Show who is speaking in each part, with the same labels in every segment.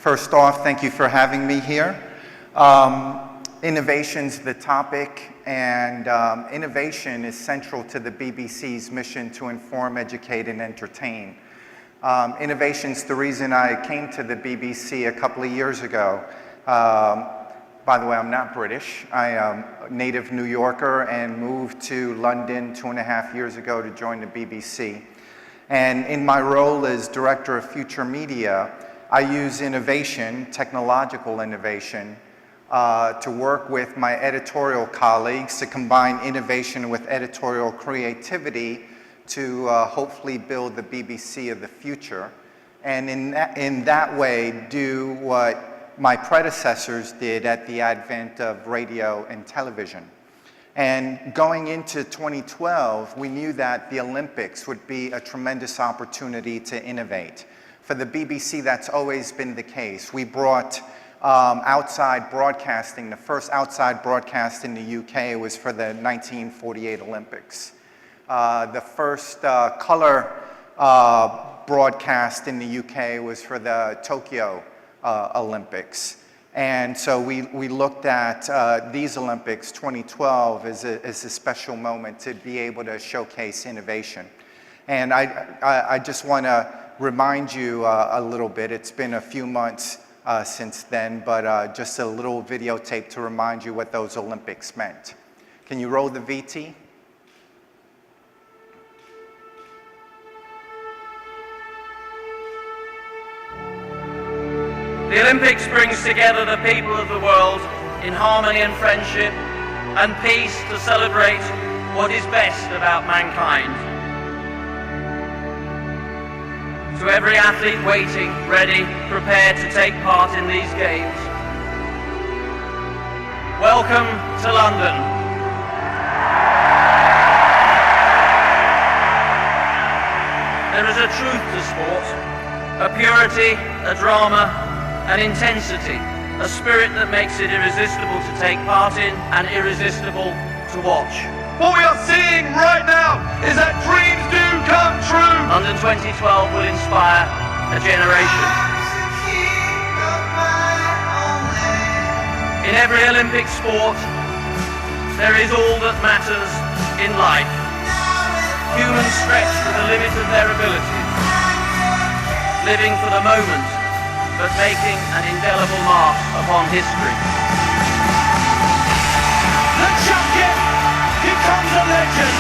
Speaker 1: First off, thank you for having me here. Innovation's the topic, and innovation is central to the BBC's mission to inform, educate, and entertain. Innovation's the reason I came to the BBC a couple of years ago. By the way, I'm not British. I am a native New Yorker and moved to London 2.5 years ago to join the BBC. And in my role as Director of Future Media, I use innovation, technological innovation, to work with my editorial colleagues to combine innovation with editorial creativity to hopefully build the BBC of the future. And in that way, do what my predecessors did at the advent of radio and television. And going into 2012, we knew that the Olympics would be a tremendous opportunity to innovate. For the BBC, that's always been the case. We brought outside broadcasting. The first outside broadcast in the UK was for the 1948 Olympics. The first color broadcast in the UK was for the Tokyo Olympics. And so we looked at these Olympics, 2012, as a special moment to be able to showcase innovation. And I just want to remind you a little bit. It's been a few months since then, but just a little videotape to remind you what those Olympics meant. Can you roll the VT?
Speaker 2: The Olympics brings together the people of the world in harmony and friendship and peace to celebrate what is best about mankind. To every athlete waiting, ready, prepared to take part in these games, welcome to London. There is a truth to sport, a purity, a drama, an intensity, a spirit that makes it irresistible to take part in and irresistible to watch.
Speaker 3: What we are seeing right now is that dreams do come true.
Speaker 2: London 2012 will inspire a generation. In every Olympic sport, there is all that matters in life. Humans stretch to the limit of their abilities, living for the moment, but making an indelible mark upon history.
Speaker 3: The champion becomes a legend.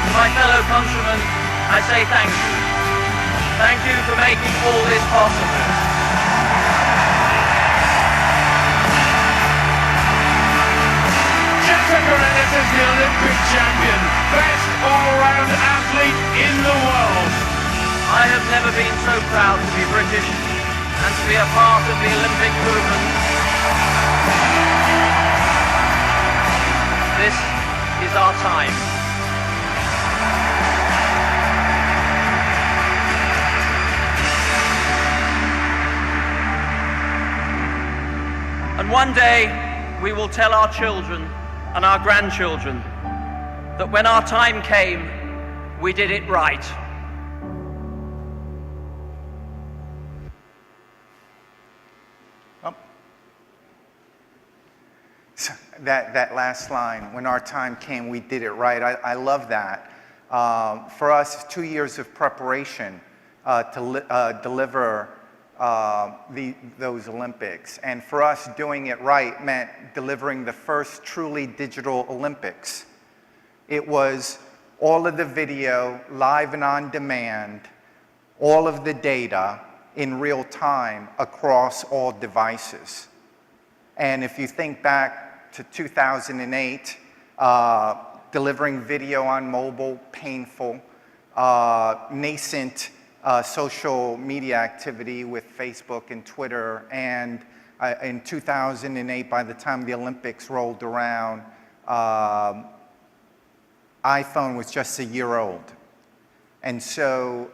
Speaker 2: To my fellow countrymen, I say thank you. Thank you for making all this possible.
Speaker 3: Jessica Ennis is the Olympic champion, best all-round athlete in the world.
Speaker 2: I have never been so proud to be British and to be a part of the Olympic movement. This is our time. And one day we will tell our children and our grandchildren that when our time came, we did it right.
Speaker 1: That last line, when our time came, we did it right. I love that. For us, 2 years of preparation to deliver those Olympics. And for us, doing it right meant delivering the first truly digital Olympics. It was all of the video, live and on demand, all of the data in real time across all devices. And if you think back to 2008, delivering video on mobile, painful, nascent social media activity with Facebook and Twitter, and in 2008, by the time the Olympics rolled around, iPhone was just a year old. And so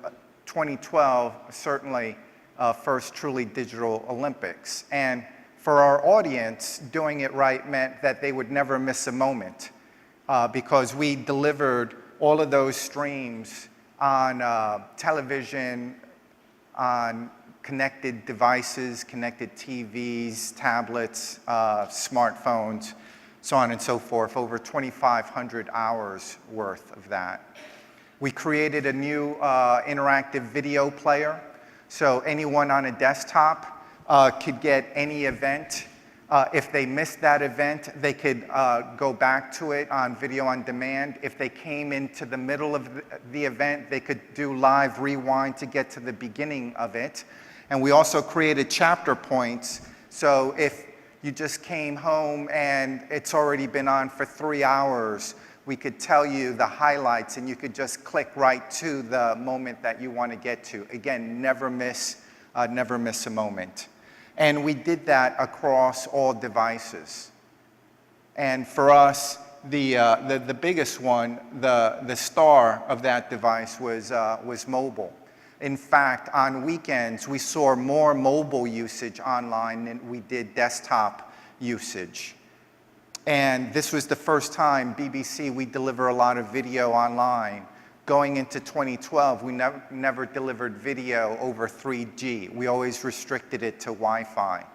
Speaker 1: 2012, certainly first truly digital Olympics. And for our audience, doing it right meant that they would never miss a moment because we delivered all of those streams on television, on connected devices, connected TVs, tablets, smartphones, so on and so forth, over 2,500 hours worth of that. We created a new interactive video player, so anyone on a desktop could get any event. If they missed that event, they could go back to it on video on demand. If they came into the middle of the event, they could do live rewind to get to the beginning of it. And we also created chapter points, so if you just came home and it's already been on for 3 hours, we could tell you the highlights and you could just click right to the moment that you want to get to. Again, never miss a moment. And we did that across all devices. And for us, the biggest one, the star of that device was mobile. In fact, on weekends, we saw more mobile usage online than we did desktop usage. And this was the first time BBC, we deliver a lot of video online. Going into 2012, we never delivered video over 3G. We always restricted it to Wi-Fi.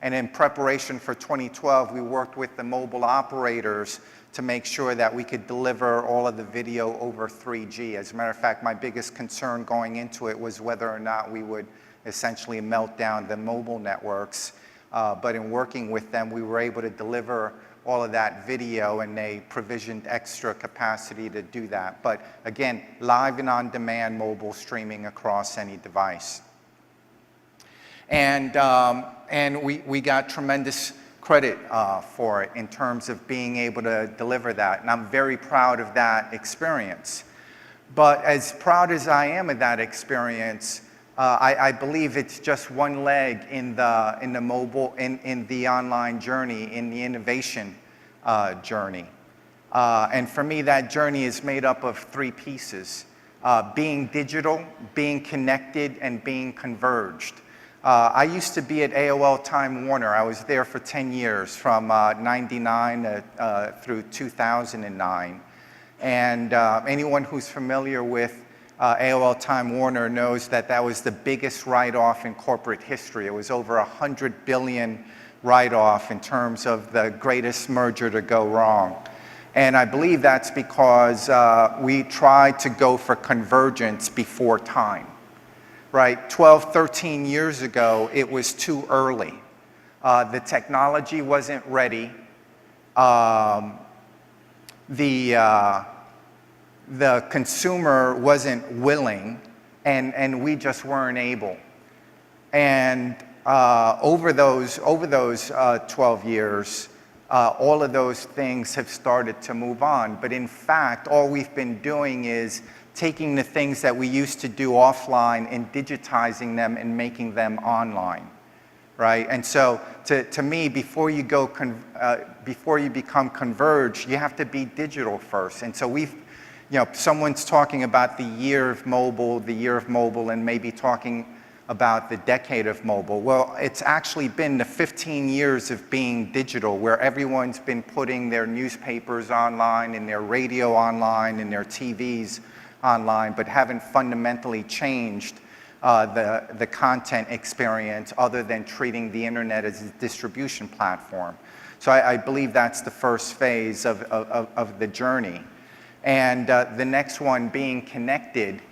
Speaker 1: And in preparation for 2012, we worked with the mobile operators to make sure that we could deliver all of the video over 3G. As a matter of fact, my biggest concern going into it was whether or not we would essentially melt down the mobile networks. But in working with them, we were able to deliver all of that video, and they provisioned extra capacity to do that. But again, live and on-demand mobile streaming across any device. And we got tremendous credit for it in terms of being able to deliver that. And I'm very proud of that experience. But as proud as I am of that experience, I believe it's just one leg in the mobile, in the online journey, in the innovation journey. And for me, that journey is made up of 3 pieces: being digital, being connected, and being converged. I used to be at AOL Time Warner. I was there for 10 years, from 99 through 2009. And anyone who's familiar with AOL Time Warner knows that that was the biggest write-off in corporate history. It was over $100 billion write-off in terms of the greatest merger to go wrong. And I believe that's because we tried to go for convergence before time. Right, 12, 13 years ago, it was too early. The technology wasn't ready. The consumer wasn't willing, and we just weren't able. And over those 12 years, all of those things have started to move on. But in fact, all we've been doing is taking the things that we used to do offline and digitizing them and making them online, right? And so, to me, before you become converged, you have to be digital first. And so someone's talking about the year of mobile, and maybe talking about the decade of mobile. Well, it's actually been the 15 years of being digital, where everyone's been putting their newspapers online, and their radio online, and their TVs online, but haven't fundamentally changed the content experience other than treating the internet as a distribution platform. So I believe that's the first phase of the journey. And the next one, being connected,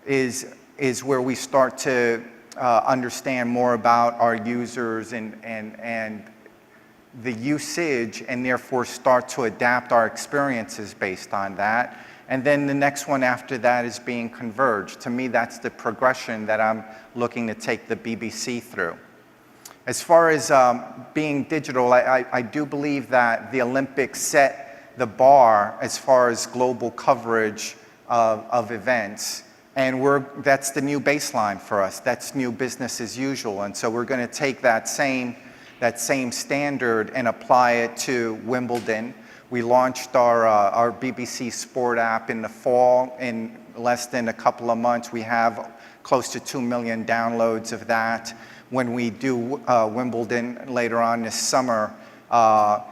Speaker 1: is where we start to understand more about our users and the usage, and therefore start to adapt our experiences based on that. And then the next one after that is being converged. To me, that's the progression that I'm looking to take the BBC through. As far as being digital, I do believe that the Olympics set the bar as far as global coverage of events. And that's the new baseline for us. That's new business as usual. And so we're going to take that same standard and apply it to Wimbledon. We launched our BBC Sport app in the fall. In less than a couple of months, we have close to 2 million downloads of that. When we do Wimbledon later on this summer, all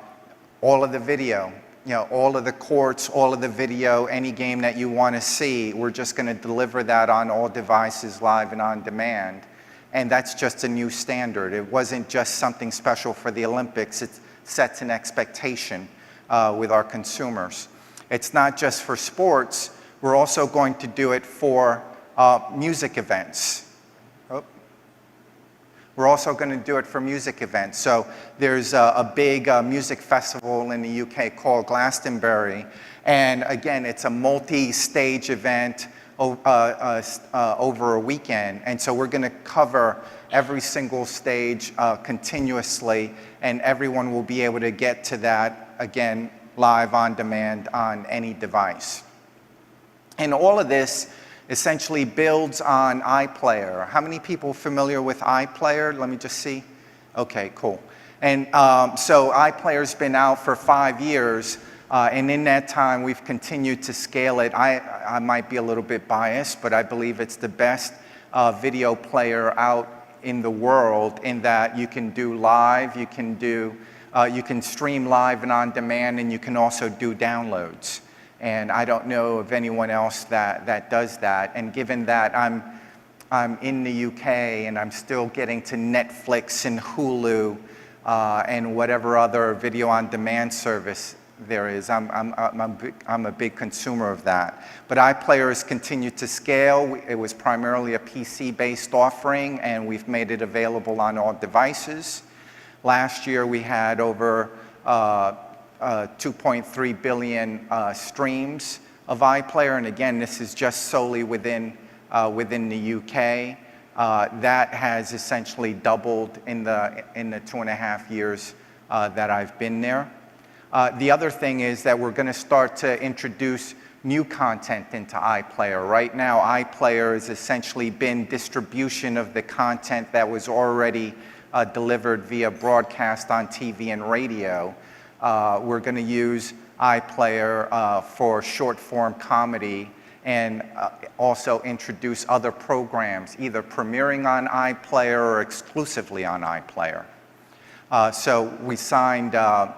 Speaker 1: of the video, all of the courts, all of the video, any game that you want to see, we're just going to deliver that on all devices live and on demand. And that's just a new standard. It wasn't just something special for the Olympics. It sets an expectation with our consumers. It's not just for sports. We're also going to do it for music events. We're also going to do it for music events. So there's a big music festival in the UK called Glastonbury. And again, it's a multi-stage event over a weekend. And so we're going to cover every single stage continuously, and everyone will be able to get to that, again, live on demand on any device. And all of this essentially builds on iPlayer. How many people familiar with iPlayer? Let me just see. Okay, cool. And so iPlayer's been out for 5 years, and in that time we've continued to scale it. I might be a little bit biased, but I believe it's the best video player out in the world, in that you can do live, you can stream live and on demand, and you can also do downloads. And I don't know of anyone else that does that. And given that I'm in the UK and I'm still getting to Netflix and Hulu and whatever other video on demand service there is, I'm a big consumer of that. But iPlayer has continued to scale. It was primarily a PC-based offering, and we've made it available on all devices. Last year we had over 2.3 billion streams of iPlayer, and again, this is just solely within the UK. That has essentially doubled in the 2.5 years that I've been there. The other thing is that we're going to start to introduce new content into iPlayer. Right now, iPlayer has essentially been distribution of the content that was already delivered via broadcast on TV and radio. We're going to use iPlayer for short-form comedy, and also introduce other programs, either premiering on iPlayer or exclusively on iPlayer. So we signed a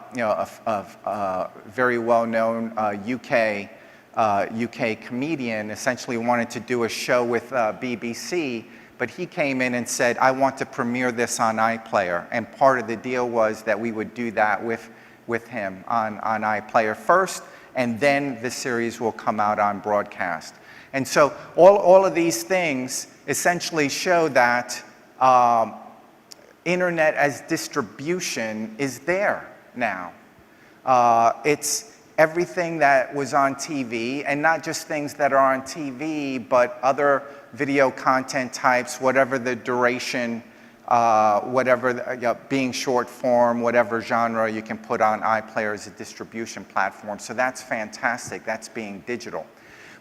Speaker 1: very well-known UK comedian, essentially wanted to do a show with BBC, but he came in and said, I want to premiere this on iPlayer. And part of the deal was that we would do that with him on iPlayer first, and then the series will come out on broadcast. And so all of these things essentially show that internet as distribution is there now. It's everything that was on TV, and not just things that are on TV, but other video content types, whatever the duration, being short form, whatever genre you can put on iPlayer as a distribution platform. So that's fantastic, that's being digital.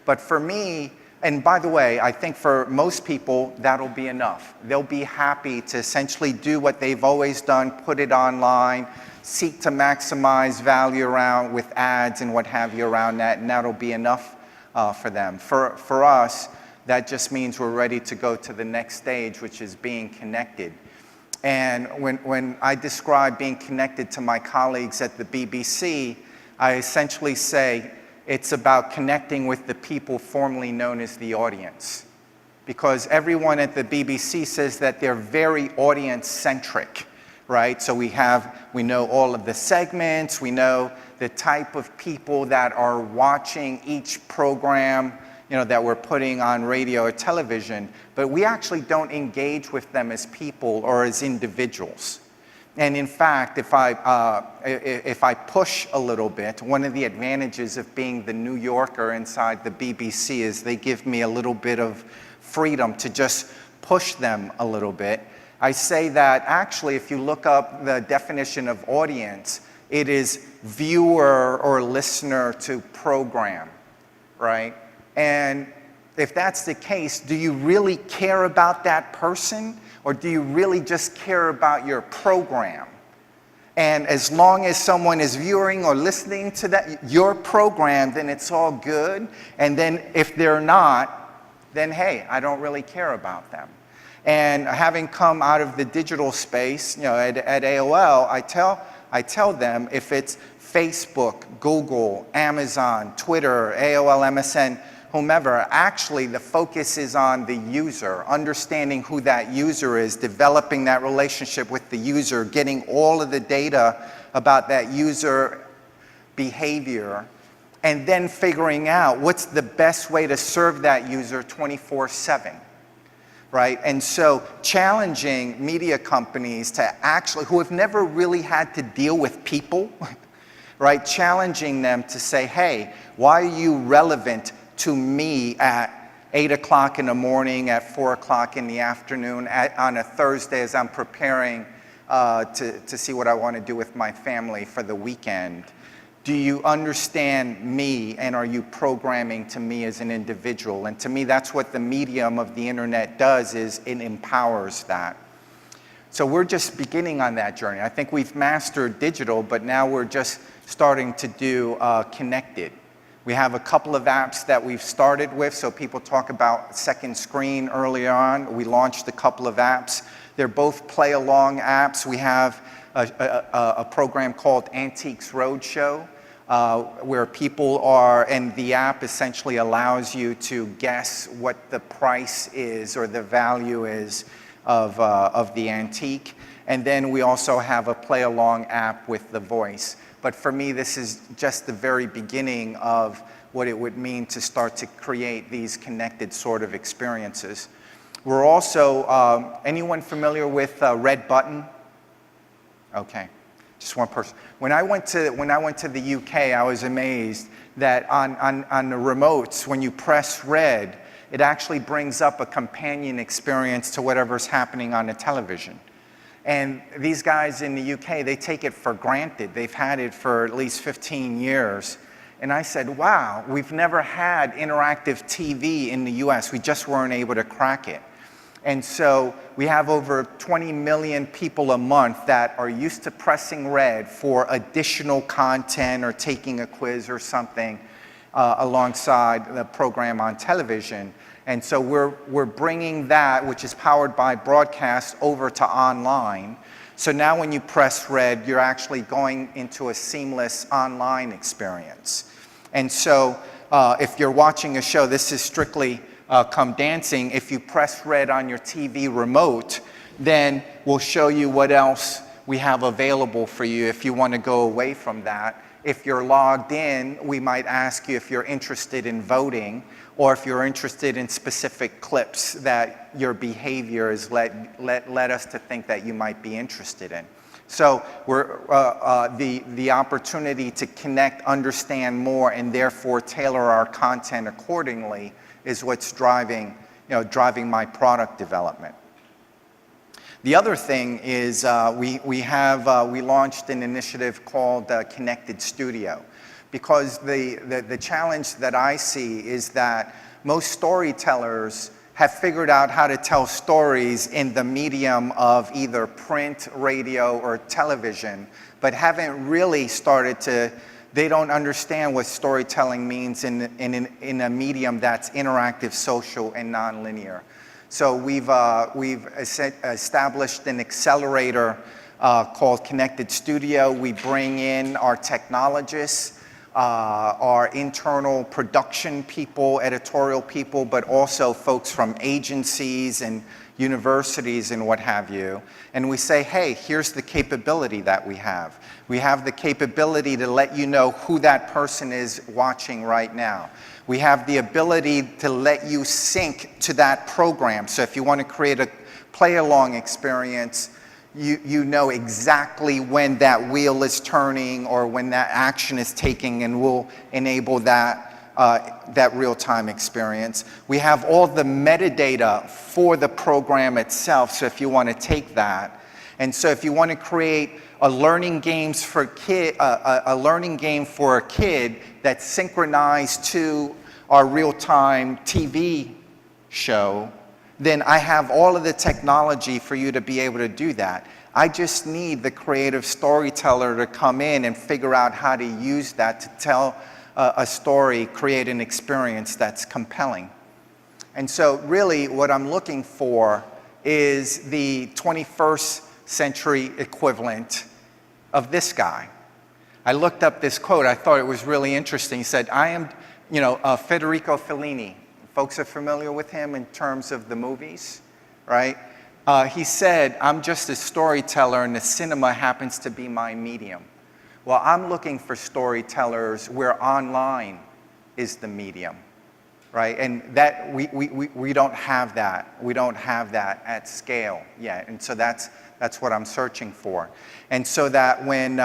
Speaker 1: But for me, and by the way, I think for most people, that'll be enough. They'll be happy to essentially do what they've always done, put it online, seek to maximize value around with ads and what have you around that, and that'll be enough for them. For us, that just means we're ready to go to the next stage, which is being connected. And when I describe being connected to my colleagues at the BBC, I essentially say it's about connecting with the people formerly known as the audience. Because everyone at the BBC says that they're very audience-centric, right? So we know all of the segments, we know the type of people that are watching each program, that we're putting on radio or television, but we actually don't engage with them as people or as individuals. And in fact, if I push a little bit, one of the advantages of being the New Yorker inside the BBC is they give me a little bit of freedom to just push them a little bit. I say that actually, if you look up the definition of audience, it is viewer or listener to program, right? And if that's the case, do you really care about that person, or do you really just care about your program? And as long as someone is viewing or listening to your program, then it's all good. And then if they're not, then hey, I don't really care about them. And having come out of the digital space, at AOL, I tell them if it's Facebook, Google, Amazon, Twitter, AOL, MSN, whomever. Actually, the focus is on the user, understanding who that user is, developing that relationship with the user, getting all of the data about that user behavior, and then figuring out what's the best way to serve that user 24/7. Right? And so challenging media companies to actually, who have never really had to deal with people, right? Challenging them to say, hey, why are you relevant to me at 8 o'clock in the morning, at 4 o'clock in the afternoon, on a Thursday as I'm preparing to see what I want to do with my family for the weekend? Do you understand me, and are you programming to me as an individual? And to me, that's what the medium of the internet does, is it empowers that. So we're just beginning on that journey. I think we've mastered digital, but now we're just starting to do connected. We have a couple of apps that we've started with, so people talk about second screen early on. We launched a couple of apps. They're both play-along apps. We have a program called Antiques Roadshow, where people are, and the app essentially allows you to guess what the price is or the value is of the antique. And then we also have a play-along app with the voice. But for me, this is just the very beginning of what it would mean to start to create these connected sort of experiences. We're also, anyone familiar with Red Button? Okay, just one person. When I went to the UK, I was amazed that on the remotes, when you press red, it actually brings up a companion experience to whatever's happening on the television. And these guys in the UK, they take it for granted. They've had it for at least 15 years. And I said, wow, we've never had interactive TV in the US. We just weren't able to crack it. And so we have over 20 million people a month that are used to pressing red for additional content or taking a quiz or something alongside the program on television. And so we're bringing that, which is powered by broadcast, over to online. So now when you press red, you're actually going into a seamless online experience. And so if you're watching a show, this is strictly Come Dancing. If you press red on your TV remote, then we'll show you what else we have available for you if you want to go away from that. If you're logged in, we might ask you if you're interested in voting, or if you're interested in specific clips that your behavior has led us to think that you might be interested in. So we're, the opportunity to connect, understand more, and therefore tailor our content accordingly is what's driving my product development. The other thing is we launched an initiative called Connected Studio, because the challenge that I see is that most storytellers have figured out how to tell stories in the medium of either print, radio, or television, but haven't really started to. They don't understand what storytelling means in a medium that's interactive, social, and nonlinear. So we've established an accelerator called Connected Studio. We bring in our technologists, our internal production people, editorial people, but also folks from agencies and universities and what have you. And we say, hey, here's the capability that we have. We have the capability to let you know who that person is watching right now. We have the ability to let you sync to that program. So if you want to create a play-along experience, you know exactly when that wheel is turning or when that action is taking, and we'll enable that real-time experience. We have all the metadata for the program itself, so if you want to take that. And so if you want to create a learning game for a kid that's synchronized to our real-time TV show, then I have all of the technology for you to be able to do that. I just need the creative storyteller to come in and figure out how to use that to tell a story, create an experience that's compelling. And so really what I'm looking for is the 21st century equivalent of this guy. I looked up this quote. I thought it was really interesting. He said, I am, Federico Fellini. Folks are familiar with him in terms of the movies, right? He said, I'm just a storyteller and the cinema happens to be my medium. Well, I'm looking for storytellers where online is the medium, right? And that we don't have that. We don't have that at scale yet. And so that's what I'm searching for. And so that when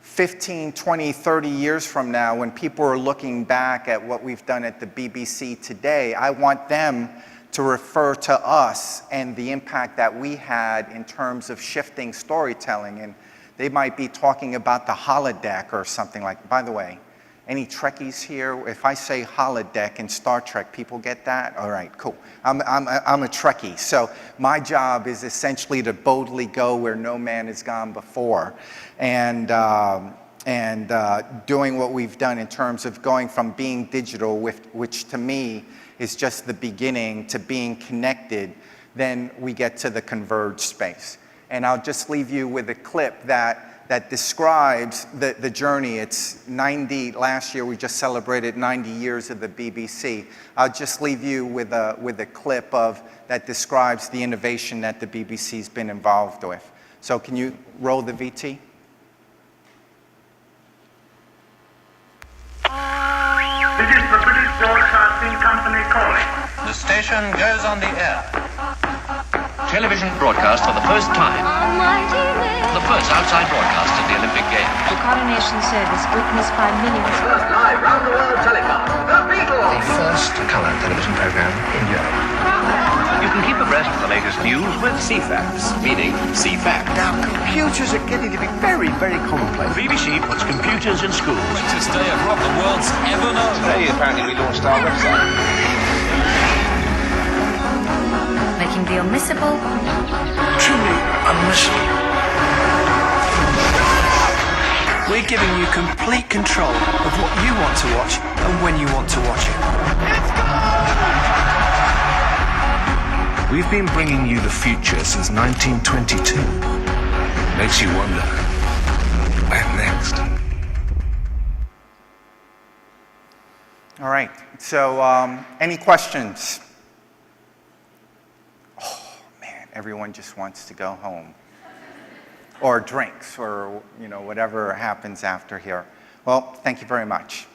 Speaker 1: 15, 20, 30 years from now, when people are looking back at what we've done at the BBC today, I want them to refer to us and the impact that we had in terms of shifting storytelling. And they might be talking about the holodeck or something like, by the way, any Trekkies here? If I say holodeck in Star Trek, people get that? All right, cool. I'm a Trekkie. So my job is essentially to boldly go where no man has gone before. And doing what we've done in terms of going from being digital, which to me is just the beginning, to being connected, then we get to the converged space. And I'll just leave you with a clip that describes the journey. It's 90, last year we just celebrated 90 years of the BBC. I'll just leave you with a clip that describes the innovation that the BBC's been involved with. So can you roll the VT?
Speaker 4: This is the British Broadcasting Company calling.
Speaker 5: The station goes on the air.
Speaker 2: Television broadcast for the first time. The first outside broadcast of the Olympic Games.
Speaker 6: The coronation service witnessed by millions.
Speaker 7: First live round-the-world telecast. The Beatles!
Speaker 5: The first colour television programme in Europe.
Speaker 2: You can keep abreast of the latest news with CFAX, meaning CFAX.
Speaker 7: Now, computers are getting to be very, very commonplace.
Speaker 3: BBC puts computers in schools.
Speaker 8: Greatest day of rock the world's ever known.
Speaker 5: Today, apparently, we launched our website.
Speaker 6: Making the unmissable
Speaker 7: Truly unmissable.
Speaker 8: We're giving you complete control of what you want to watch and when you want to watch it.
Speaker 9: We've been bringing you the future since 1922. Makes you wonder, where next?
Speaker 1: All right, so any questions? Oh man, everyone just wants to go home. Or drinks, or whatever happens after here. Well, thank you very much.